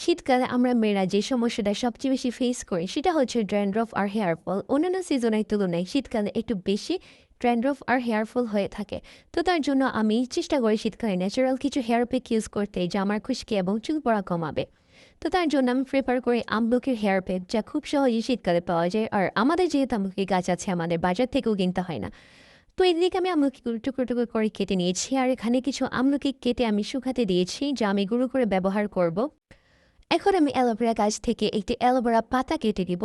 শীতকালে আমরা মেয়েরা যে সমস্যাটা সবচেয়ে বেশি ফেস করি সেটা হচ্ছে ড্যান্ড্রফ আর হেয়ার ফল। অন্যান্য সিজনের তুলনায় শীতকালে একটু বেশি ড্যান্ড্রফ আর হেয়ার ফল হয়ে থাকে। তো তার জন্য আমি চেষ্টা করি শীতকালে ন্যাচারাল কিছু হেয়ার প্যাক ইউজ করতে, যা আমার খুশকি এবং চুল পড়া কমাবে। তো তার জন্য আমি প্রেফার করি আমলকির হেয়ার প্যাক, যা খুব সহজেই শীতকালে পাওয়া যায়। আর আমাদের যেহেতু আমলকি গাছ আছে, আমাদের বাজার থেকেও কিনতে হয় না। তো এদিকে আমি আমলকিগুলো টুকরো টুকরো করে কেটে নিয়েছি, আর এখানে কিছু আমলকি কেটে আমি শুকাতে দিয়েছি, যা আমি গুঁড়ো করে ব্যবহার করব। এখন আমি অ্যালোভেরা গাছ থেকে একটি অ্যালোভেরা পাতা কেটে দিব।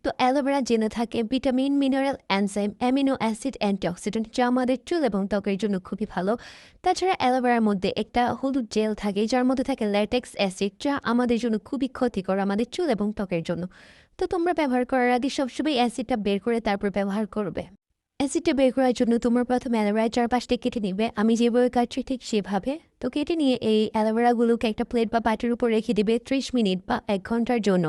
তো অ্যালোভেরা জেনে থাকে vitamin, mineral, enzyme, amino acid, antioxidant, যা আমাদের চুল এবং ত্বকের জন্য খুবই ভালো। তাছাড়া অ্যালোভেরার মধ্যে একটা হলুদ জেল থাকে, যার মধ্যে থাকে ল্যাটেক্স অ্যাসিড, যা আমাদের জন্য খুবই ক্ষতিকর আমাদের চুল এবং ত্বকের জন্য। তো তোমরা ব্যবহার করার আগে সবসময় অ্যাসিডটা বের করে তারপর ব্যবহার করবে। অ্যাসিডটা বের করার জন্য তোমরা প্রথমে অ্যালোভেরার চারপাশটা কেটে নিবে, আমি যেভাবে কাটছি ঠিক সেভাবে। তো কেটে নিয়ে এই অ্যালোভেরাগুলোকে একটা প্লেট বা পাটের উপর রেখে দিবে 30 মিনিট বা 1 ঘন্টার জন্য।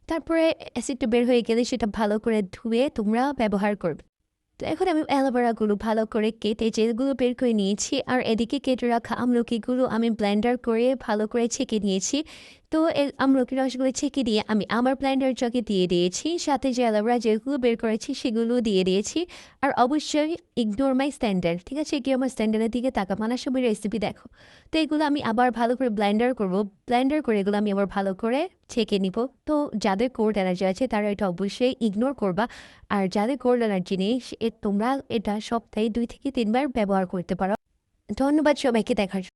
তারপরে অ্যাসিডটা বের হয়ে গেলে সেটা ভালো করে ধুয়ে তোমরা ব্যবহার করবে। তো এখন আমি অ্যালোভেরাগুলো ভালো করে কেটে জেলগুলো বের করে নিয়েছি, আর এদিকে কেটে রাখা আমলকিগুলো আমি ব্লেন্ডার করে ভালো করে ছেঁকে নিয়েছি। তো আমলকি রসগুলো ছেঁকে দিয়ে আমি আমার ব্লেন্ডার জগে দিয়ে দিয়েছি, সাথে যে অ্যালোভেরা জেলগুলো বের করেছি সেগুলো দিয়ে দিয়েছি। আর অবশ্যই ইগনোর মাই স্ট্যান্ডার্ড, ঠিক আছে? কি আমার স্ট্যান্ডার্ডের দিকে তাকামানা সময় রেসিপি দেখো। তো এগুলো আমি আবার ভালো করে ব্লেন্ডার করব। ব্লেন্ডার করে এগুলো আমি আবার ভালো করে ছেঁকে নিব। তো যাদের কোল্ড অ্যালার্জি আছে তারা এটা অবশ্যই ইগনোর করবা। আর যাদের কোল্ড অ্যালার্জি নেই তোমরা এটা সপ্তাহে 2 থেকে 3 বার ব্যবহার করতে পারো। ধন্যবাদ সবাইকে দেখার জন্য।